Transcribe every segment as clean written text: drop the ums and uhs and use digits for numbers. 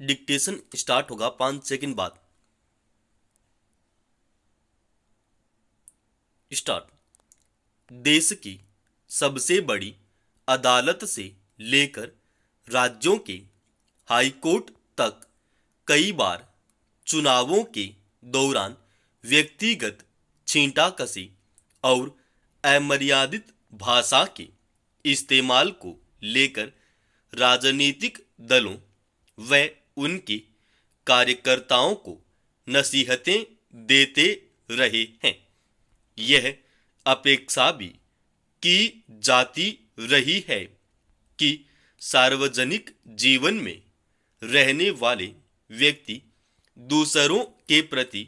Dictation start होगा 5 second बाद। Start. देश की सबसे बड़ी अदालत से लेकर राज्यों के हाई कोर्ट तक कई बार चुनावों के दौरान व्यक्तिगत छींटाकशी और अमर्यादित भाषा के इस्तेमाल को लेकर राजनीतिक दलों व उनके कार्यकर्ताओं को नसीहतें देते रहे हैं। यह अपेक्षा भी की जाती रही है कि सार्वजनिक जीवन में रहने वाले व्यक्ति दूसरों के प्रति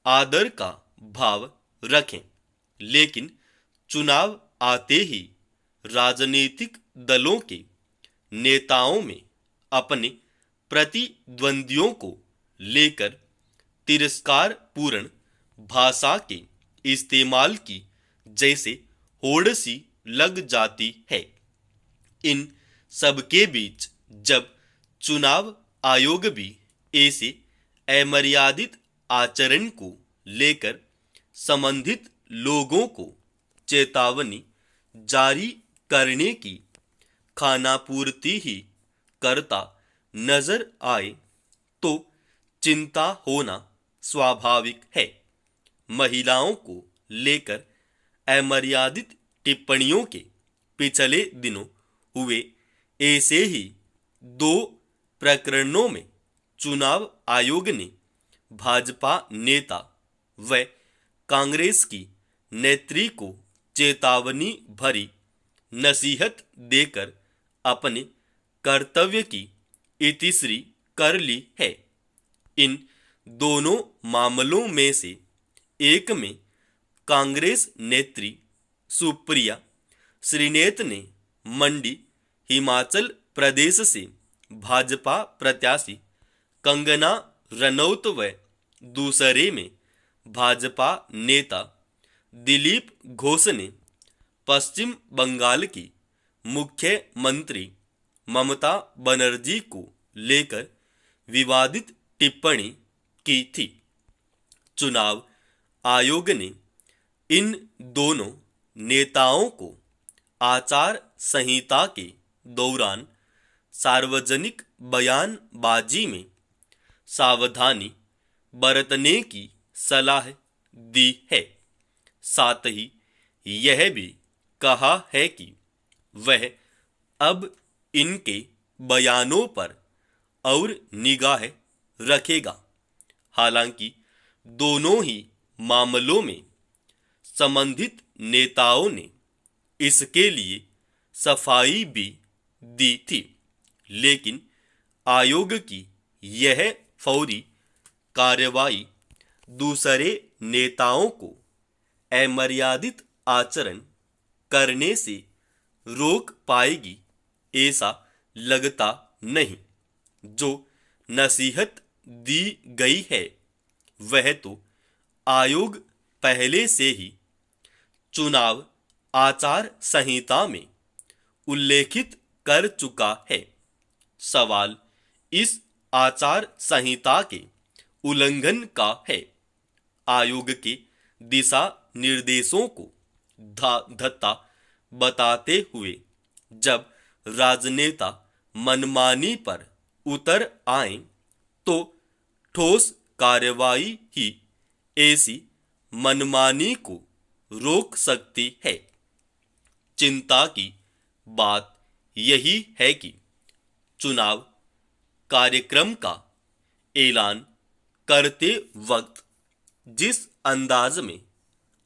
आदर का भाव रखें, लेकिन चुनाव आते ही राजनीतिक दलों के नेताओं में अपने प्रतिद्वंदियों को लेकर तिरस्कारपूर्ण भाषा के इस्तेमाल की जैसे होड़ सी लग जाती है। इन सबके बीच जब चुनाव आयोग भी ऐसे अमर्यादित आचरण को लेकर संबंधित लोगों को चेतावनी जारी करने की खानापूर्ति ही करता नजर आए तो चिंता होना स्वाभाविक है। महिलाओं को लेकर अमर्यादित टिप्पणियों के पिछले दिनों हुए ऐसे ही 2 प्रकरणों में चुनाव आयोग ने भाजपा नेता व कांग्रेस की नेत्री को चेतावनी भरी नसीहत देकर अपने कर्तव्य की इतिश्री कर ली है। इन दोनों मामलों में से एक में कांग्रेस नेत्री सुप्रिया श्रीनेत ने मंडी हिमाचल प्रदेश से भाजपा प्रत्याशी कंगना रनौत व दूसरे में भाजपा नेता दिलीप घोष ने पश्चिम बंगाल की मुख्यमंत्री ममता बनर्जी को लेकर विवादित टिप्पणी की थी। चुनाव आयोग ने इन दोनों नेताओं को आचार संहिता के दौरान सार्वजनिक बयानबाजी में सावधानी बरतने की सलाह दी है। साथ ही यह भी कहा है कि वह अब इनके बयानों पर और निगाह रखेगा। हालांकि दोनों ही मामलों में संबंधित नेताओं ने इसके लिए सफाई भी दी थी, लेकिन आयोग की यह फौरी कार्रवाई दूसरे नेताओं को अमर्यादित आचरण करने से रोक पाएगी ऐसा लगता नहीं। जो नसीहत दी गई है वह तो आयोग पहले से ही चुनाव आचार संहिता में उल्लेखित कर चुका है। सवाल इस आचार संहिता के उल्लंघन का है। आयोग के दिशा निर्देशों को धत्ता बताते हुए जब राजनेता मनमानी पर उतर आए तो ठोस कार्रवाई ही ऐसी मनमानी को रोक सकती है। चिंता की बात यही है कि चुनाव कार्यक्रम का ऐलान करते वक्त जिस अंदाज में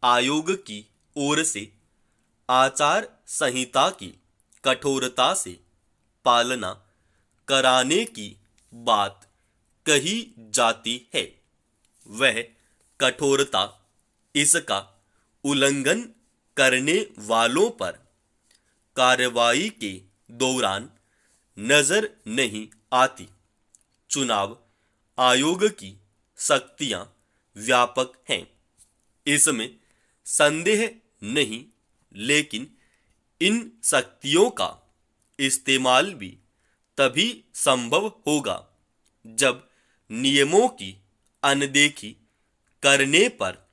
आयोग की ओर से आचार संहिता की कठोरता से पालना कराने की बात कही जाती है, वह कठोरता इसका उल्लंघन करने वालों पर कार्रवाई के दौरान नजर नहीं आती। चुनाव आयोग की शक्तियां व्यापक हैं, इसमें संदेह नहीं, लेकिन इन शक्तियों का इस्तेमाल भी तभी संभव होगा जब नियमों की अनदेखी करने पर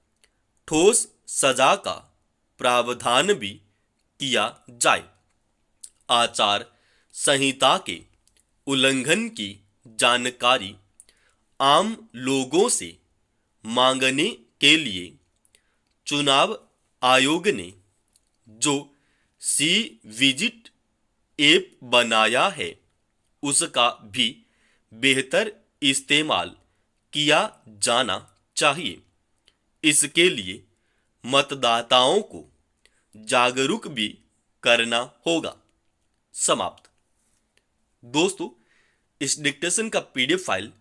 ठोस सजा का प्रावधान भी किया जाए। आचार संहिता के उल्लंघन की जानकारी आम लोगों से मांगने के लिए चुनाव आयोग ने जो सी विजिट ऐप बनाया है उसका भी बेहतर इस्तेमाल किया जाना चाहिए। इसके लिए मतदाताओं को जागरूक भी करना होगा। समाप्त। दोस्तों, इस डिक्टेशन का पीडीएफ फाइल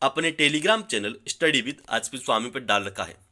अपने Telegram channel study with HP Swami पर डाल रखा है।